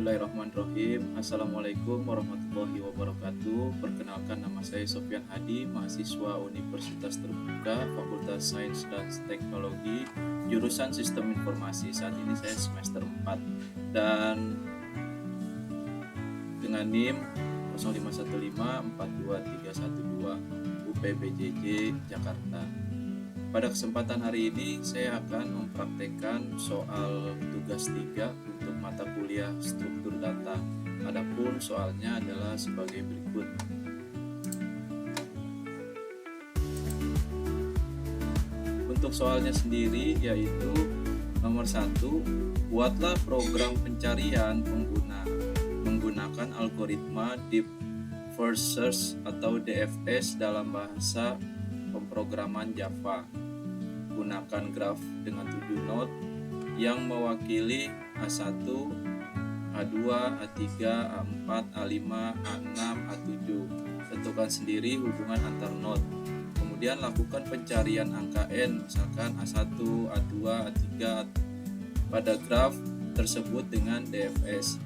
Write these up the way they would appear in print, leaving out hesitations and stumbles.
Bismillahirrahmanirrahim. Assalamualaikum warahmatullahi wabarakatuh. Perkenalkan, nama saya Sofyan Hadi, mahasiswa Universitas Terbuka, Fakultas Sains dan Teknologi, jurusan Sistem Informasi. Saat ini saya semester 4 dan dengan NIM 051542312 UPBJJ Jakarta. Pada kesempatan hari ini saya akan mempraktekkan soal tugas 3 untuk mata kuliah struktur data. Adapun soalnya adalah sebagai berikut. Untuk soalnya sendiri yaitu nomor 1, buatlah program pencarian pengguna menggunakan algoritma Deep First Search atau DFS dalam bahasa pemrograman Java. Gunakan graf dengan 7 node yang mewakili A1, A2, A3, A4, A5, A6, A7. Tentukan sendiri hubungan antar node. Kemudian lakukan pencarian angka n, misalkan A1, A2, A3 pada graf tersebut dengan DFS.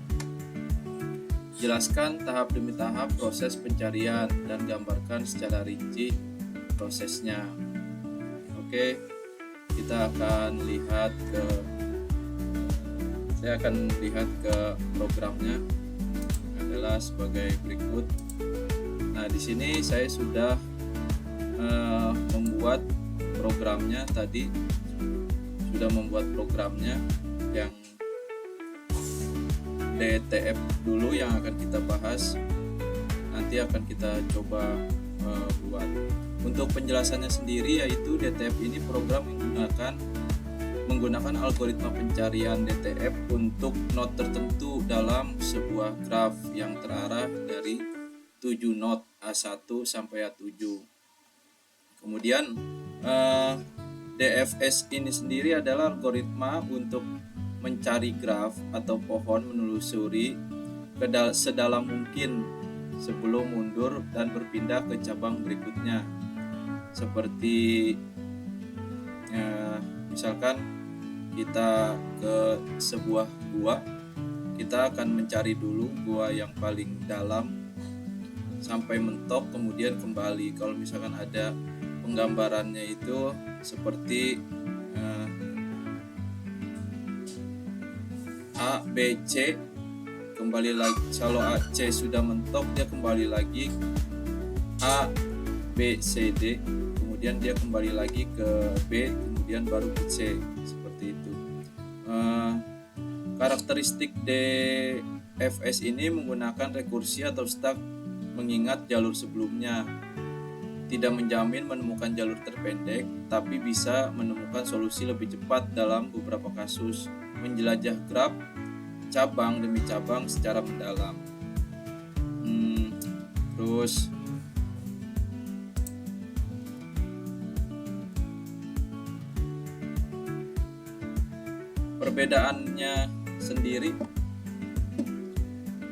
Jelaskan tahap demi tahap proses pencarian dan gambarkan secara rinci prosesnya. Oke, saya akan lihat ke programnya adalah sebagai berikut. Nah, di sini saya sudah membuat programnya tadi, yang DTF dulu yang akan kita bahas. Nanti akan kita coba buat. Untuk penjelasannya sendiri yaitu DTF ini program menggunakan algoritma pencarian DTF untuk node tertentu dalam sebuah graf yang terarah dari 7 node A1 sampai A7. Kemudian DFS ini sendiri adalah algoritma untuk mencari graf atau pohon, menelusuri sedalam mungkin sebelum mundur dan berpindah ke cabang berikutnya. Seperti misalkan kita ke sebuah gua, kita akan mencari dulu gua yang paling dalam sampai mentok, kemudian kembali. Kalau misalkan ada penggambarannya itu seperti A, B, C, kembali lagi. Kalau A, C sudah mentok, dia kembali lagi A, B, C, D, kemudian dia kembali lagi ke B, kemudian baru ke C, seperti itu. Karakteristik DFS ini menggunakan rekursi atau stack mengingat jalur sebelumnya. Tidak menjamin menemukan jalur terpendek, tapi bisa menemukan solusi lebih cepat dalam beberapa kasus. Menjelajah graf cabang demi cabang secara mendalam. Terus perbedaannya sendiri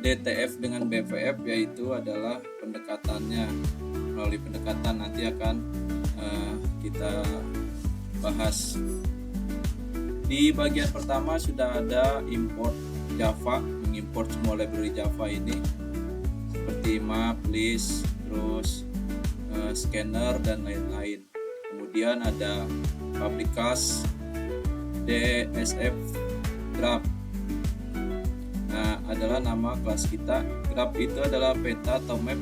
DTF dengan BVF yaitu adalah pendekatannya. Melalui pendekatan nanti akan kita bahas. Di bagian pertama sudah ada import Java, mengimport semua library Java ini seperti map, list, terus scanner dan lain-lain. Kemudian ada public class DSF graph. Nah, adalah nama kelas kita. Graph itu adalah peta atau map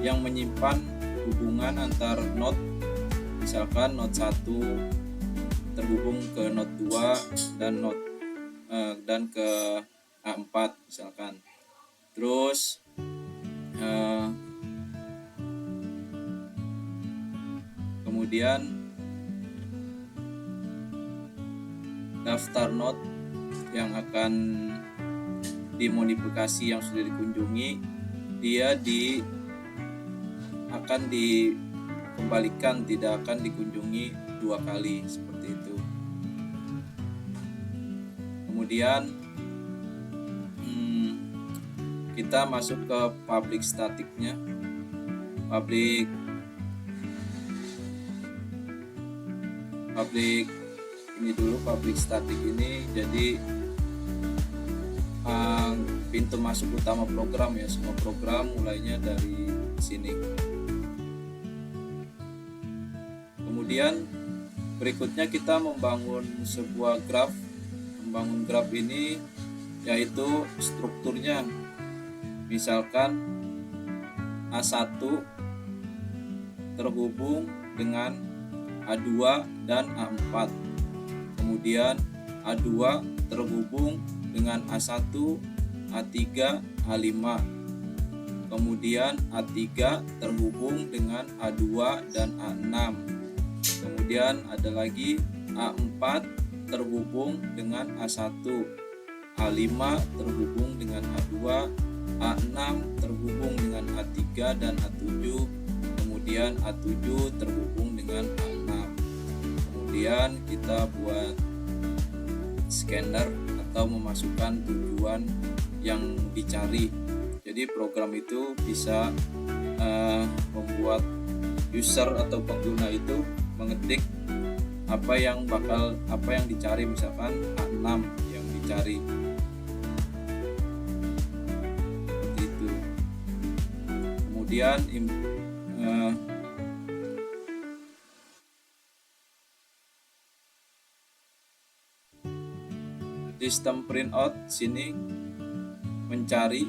yang menyimpan hubungan antar node. Misalkan node 1 terhubung ke node 2 dan ke A4 misalkan. Terus kemudian daftar node yang akan dimodifikasi yang sudah dikunjungi, dia akan dikembalikan, tidak akan dikunjungi 2 kali, seperti itu. Kemudian kita masuk ke public staticnya. Public ini dulu, public static ini. Jadi pintu masuk utama program ya. Semua program mulainya dari sini. Kemudian berikutnya kita membangun sebuah graf. Membangun graf ini yaitu strukturnya. Misalkan A1 terhubung dengan A2 dan A4. Kemudian A2 terhubung dengan A1, A3, A5. Kemudian A3 terhubung dengan A2 dan A6. Kemudian ada lagi A4 terhubung dengan A1, A5 terhubung dengan A2, A6 terhubung dengan A3 dan A7, kemudian A7 terhubung dengan A6. Kemudian kita buat scanner atau memasukkan tujuan yang dicari. Jadi program itu bisa membuat user atau pengguna itu mengetik apa yang dicari, misalkan A6 yang dicari. Seperti itu. Kemudian sistem printout sini mencari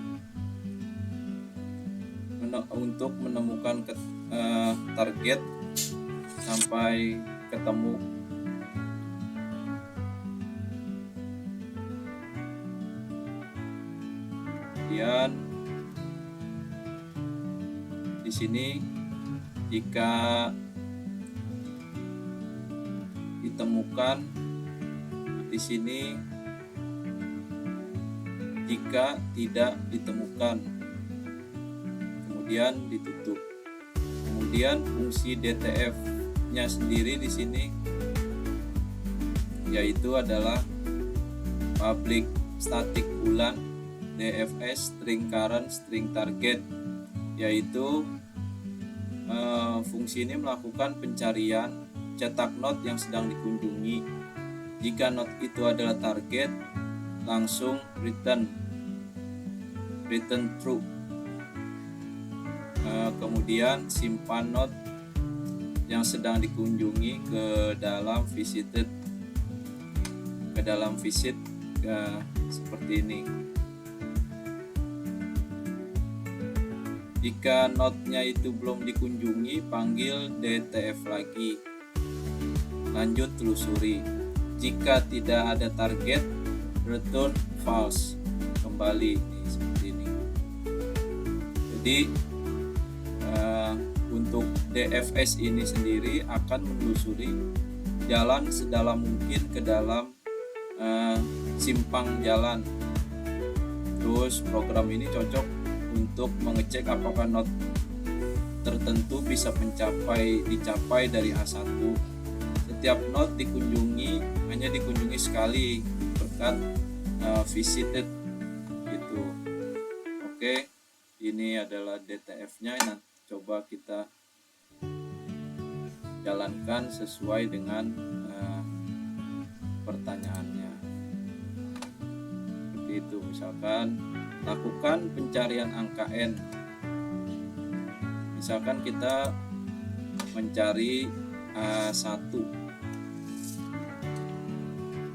untuk menemukan target sampai ketemu. Kemudian di sini jika ditemukan, di sini jika tidak ditemukan, kemudian ditutup. Kemudian fungsi DTF-nya sendiri di sini yaitu adalah public static boolean DFS string current string target, yaitu fungsi ini melakukan pencarian cetak node yang sedang dikunjungi. Jika node itu adalah target, langsung return true. Kemudian simpan node yang sedang dikunjungi ke dalam visit seperti ini. Jika node-nya itu belum dikunjungi, panggil DTF lagi, lanjut telusuri. Jika tidak ada target, return false, kembali seperti ini. Jadi untuk DFS ini sendiri akan menelusuri jalan sedalam mungkin ke dalam simpang jalan. Terus program ini cocok untuk mengecek apakah node tertentu bisa dicapai dari A1. Setiap node hanya dikunjungi sekali berkat visited gitu. Oke, ini adalah DTF-nya. Nah, coba kita jalankan sesuai dengan pertanyaannya. Seperti itu, misalkan lakukan pencarian angka N. Misalkan kita mencari A1.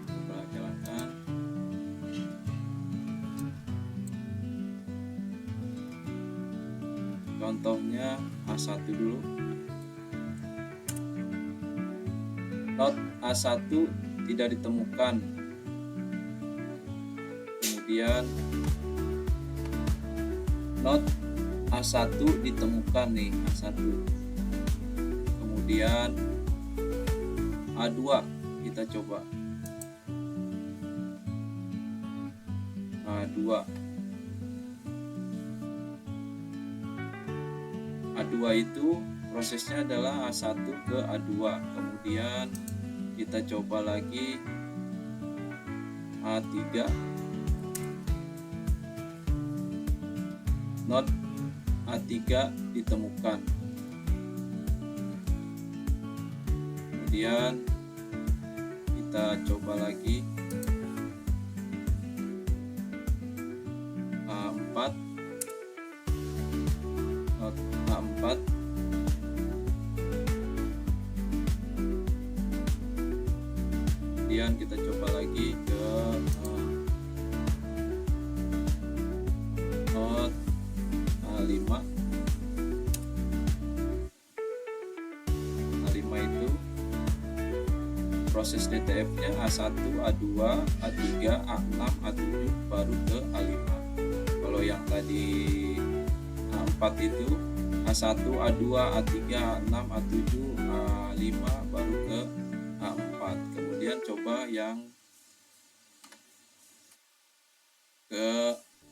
Coba jalankan. Contohnya A1 dulu. Node A1 tidak ditemukan. Kemudian node A1 ditemukan nih, A1. Kemudian A2 kita coba. A2 itu prosesnya adalah A1 ke A2. Kemudian kita coba lagi A3. Node A3 ditemukan. Kemudian kita coba lagi kemudian kita coba lagi ke not A5. A5 itu proses DTF-nya A1, A2, A3, A6, A7 baru ke A5. Kalau yang tadi A4 itu A1, A2, A3, A6, A7, A5 baru ke A4. Kemudian coba yang ke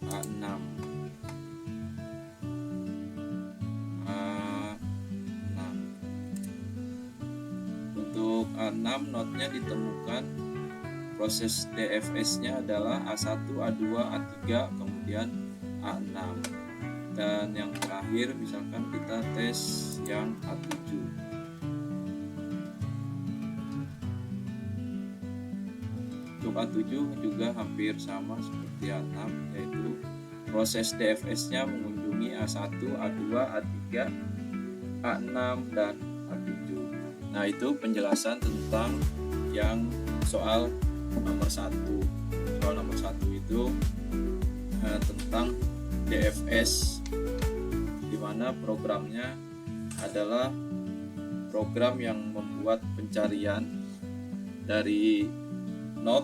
A6. Untuk A6 notnya ditemukan proses DFS-nya adalah A1, A2, A3, kemudian A6. Dan yang terakhir misalkan kita tes yang A7. Untuk A7 juga hampir sama seperti A6, yaitu proses DFS-nya mengunjungi A1, A2, A3, A6, dan A7. Nah, itu penjelasan tentang yang soal nomor 1. Soal nomor 1 itu tentang DFS, di mana programnya adalah program yang membuat pencarian dari not,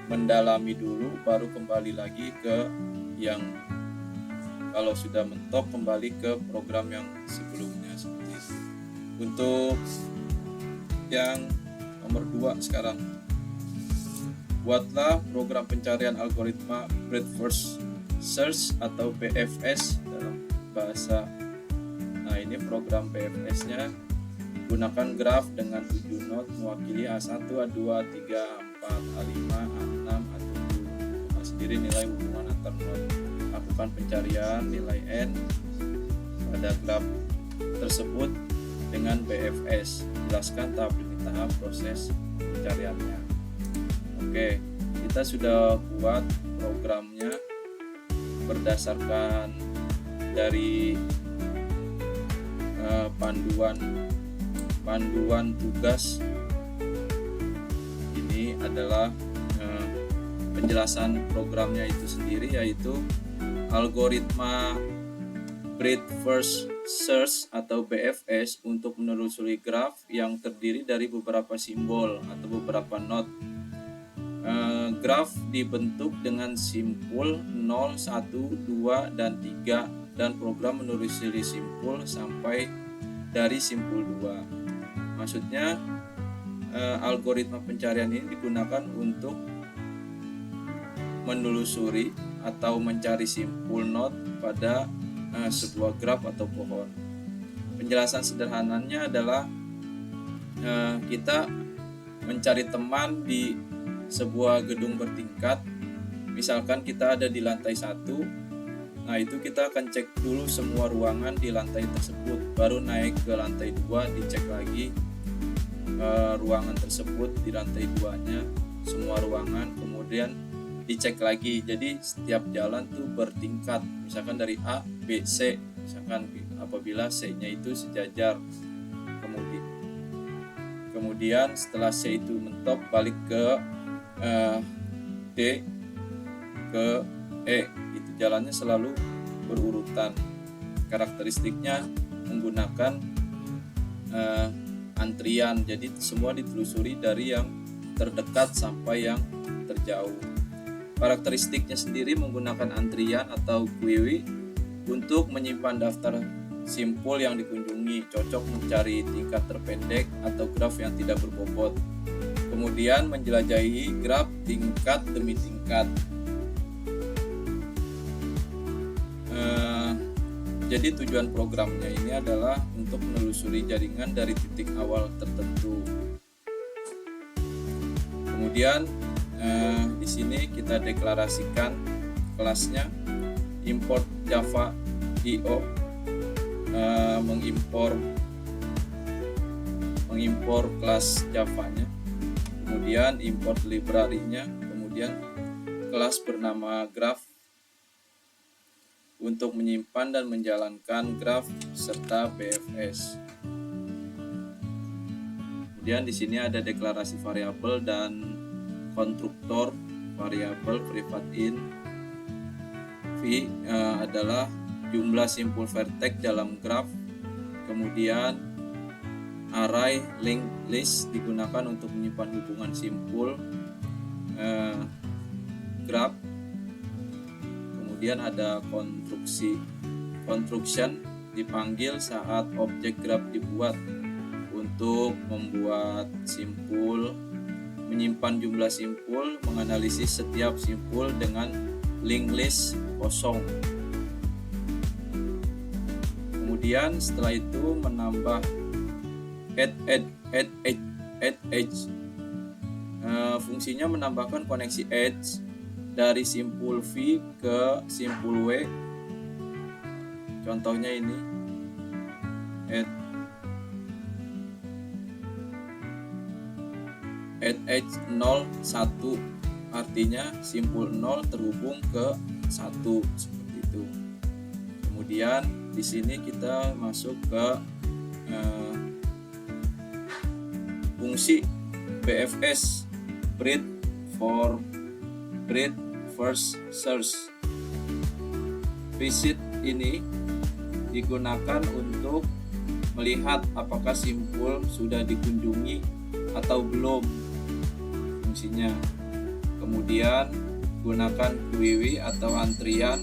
mendalami dulu, baru kembali lagi ke yang kalau sudah mentok kembali ke program yang sebelumnya, seperti itu. Untuk yang nomor 2 sekarang, buatlah program pencarian algoritma Breadth First Search atau BFS dalam bahasa. Nah, ini program BFS-nya gunakan graf dengan 7 not mewakili A1, A2, A3, A4, A5, A6, A7. Nah, sendiri nilai hubungan antar not. Lakukan pencarian nilai n pada graf tersebut dengan BFS. Jelaskan tahap demi tahap proses pencariannya. Oke, kita sudah buat programnya berdasarkan dari panduan tugas. Ini adalah penjelasan programnya itu sendiri, yaitu algoritma Breadth First Search atau BFS untuk menelusuri graf yang terdiri dari beberapa simbol atau beberapa not. Graf dibentuk dengan simpul 0, 1, 2, dan 3, dan program menelusuri simpul sampai dari simpul 2. Maksudnya algoritma pencarian ini digunakan untuk menelusuri atau mencari simpul not pada sebuah graf atau pohon. Penjelasan sederhananya adalah kita mencari teman di sebuah gedung bertingkat. Misalkan kita ada di lantai 1, nah itu kita akan cek dulu semua ruangan di lantai tersebut, baru naik ke lantai 2, dicek lagi ruangan tersebut di lantai 2-nya, semua ruangan, kemudian dicek lagi. Jadi setiap jalan tuh bertingkat, misalkan dari A, B, C, misalkan apabila C-nya itu sejajar, kemudian setelah C itu mentok balik ke D ke E, itu jalannya selalu berurutan. Karakteristiknya menggunakan antrian, jadi semua ditelusuri dari yang terdekat sampai yang terjauh. Karakteristiknya sendiri menggunakan antrian atau queue untuk menyimpan daftar simpul yang dikunjungi, cocok mencari tingkat terpendek atau graf yang tidak berbobot. Kemudian menjelajahi graf tingkat demi tingkat. Jadi tujuan programnya ini adalah untuk menelusuri jaringan dari titik awal tertentu. Kemudian di sini kita deklarasikan kelasnya, import Java IO, mengimpor kelas Java-nya, kemudian import library-nya, kemudian kelas bernama graph untuk menyimpan dan menjalankan graph serta BFS. Kemudian di sini ada deklarasi variabel dan konstruktor variabel private int v adalah jumlah simpul vertex dalam graf. Kemudian array linked list digunakan untuk menyimpan hubungan simpul graf. Kemudian ada construction dipanggil saat objek graf dibuat untuk membuat simpul, menyimpan jumlah simpul, menganalisis setiap simpul dengan linked list kosong. Kemudian setelah itu menambah add edge. Fungsinya menambahkan koneksi edge dari simpul V ke simpul W. Contohnya ini add edge 0 1, artinya simpul 0 terhubung ke 1 seperti itu. Kemudian di sini kita masuk ke fungsi BFS, breadth first search. Visit ini digunakan untuk melihat apakah simpul sudah dikunjungi atau belum fungsinya. Kemudian gunakan query atau antrian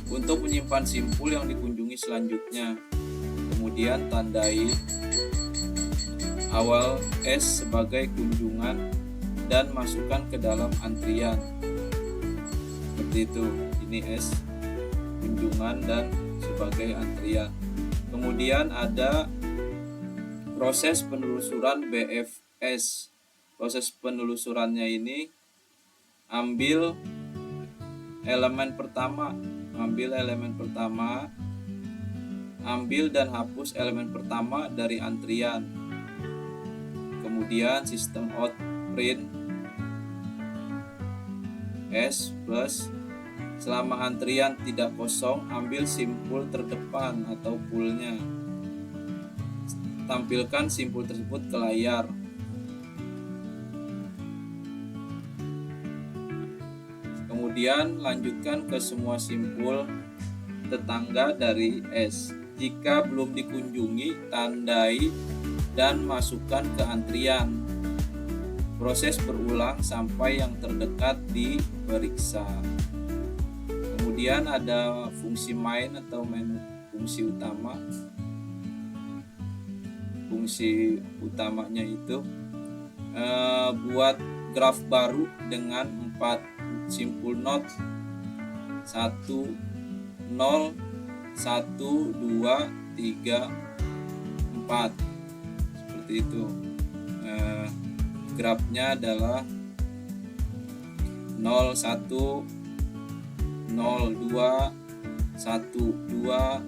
untuk menyimpan simpul yang dikunjungi selanjutnya. Kemudian tandai awal S sebagai kunjungan dan masukkan ke dalam antrian. Seperti itu. Ini S kunjungan dan sebagai antrian. Kemudian ada proses penelusuran BFS. Proses penelusurannya ini ambil elemen pertama, ambil dan hapus elemen pertama dari antrian. Kemudian sistem out print S plus selama antrian tidak kosong, ambil simpul terdepan atau poolnya. Tampilkan simpul tersebut ke layar. Kemudian lanjutkan ke semua simpul tetangga dari S. Jika belum dikunjungi, tandai dan masukkan ke antrian. Proses berulang sampai yang terdekat diperiksa. Kemudian ada fungsi main atau menu fungsi utama. Fungsi utamanya itu buat graf baru dengan 4 simpul node 1, 0, 1, 2, 3, 4 seperti itu. Grafnya adalah 0, 1, 0, 2, 1, 2,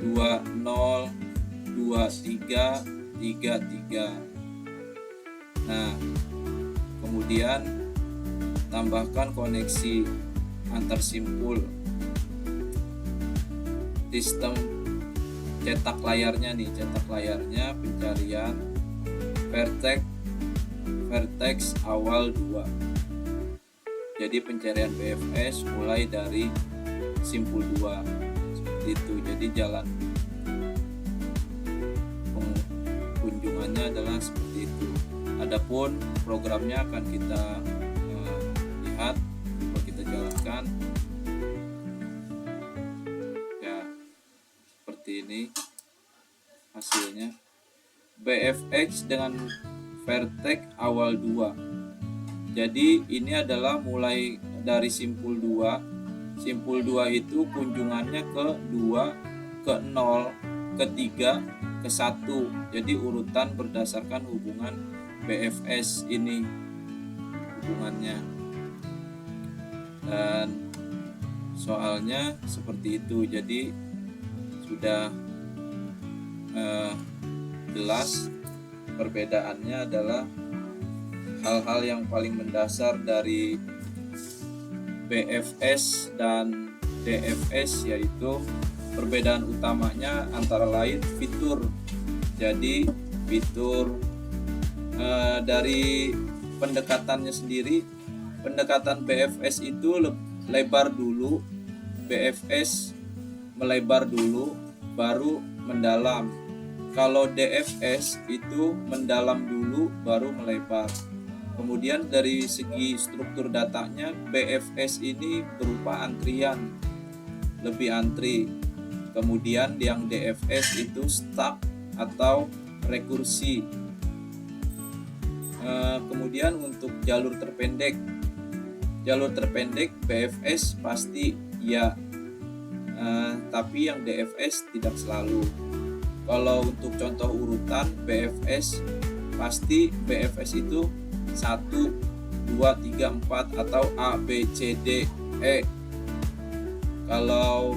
2, 0, 2, 3, 3, 3. Nah, kemudian tambahkan koneksi antar simpul. Sistem cetak layarnya nih, pencarian vertex awal 2. Jadi pencarian BFS mulai dari simpul 2 seperti itu. Jadi jalan kunjungannya adalah seperti itu. Adapun programnya akan kita lihat atau kita jalankan. Ya, seperti ini hasilnya. BFX dengan vertex awal 2. Jadi ini adalah mulai dari simpul 2. Simpul 2 itu kunjungannya ke 2, ke 0, ke 3, ke 1. Jadi urutan berdasarkan hubungan BFS ini hubungannya. Dan soalnya seperti itu. Jadi sudah jelas perbedaannya adalah hal-hal yang paling mendasar dari BFS dan DFS, yaitu perbedaan utamanya antara lain fitur. Jadi fitur Dari pendekatannya sendiri, pendekatan BFS itu lebar dulu, BFS melebar dulu, baru mendalam. Kalau DFS itu mendalam dulu, baru melebar. Kemudian dari segi struktur datanya, BFS ini berupa antrian, lebih antri. Kemudian yang DFS itu stuck atau rekursi. Kemudian untuk jalur terpendek BFS pasti ya, tapi yang DFS tidak selalu. Kalau untuk contoh urutan BFS, pasti BFS itu 1, 2, 3, 4 atau A, B, C, D, E. Kalau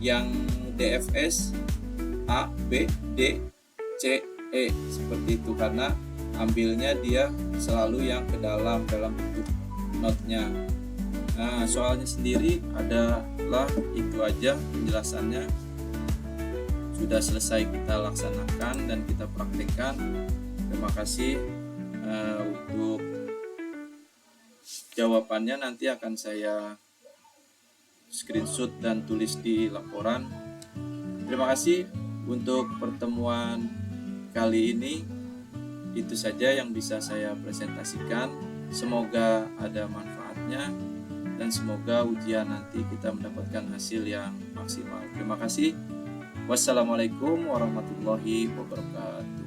yang DFS A, B, D, C, E, seperti itu, karena ambilnya dia selalu yang ke dalam bentuk notnya. Nah, soalnya sendiri adalah itu aja penjelasannya. Sudah selesai kita laksanakan dan kita praktekkan. Terima kasih. Untuk jawabannya nanti akan saya screenshot dan tulis di laporan. Terima kasih untuk pertemuan kali ini. Itu saja yang bisa saya presentasikan. Semoga ada manfaatnya dan semoga ujian nanti kita mendapatkan hasil yang maksimal. Terima kasih. Wassalamualaikum warahmatullahi wabarakatuh.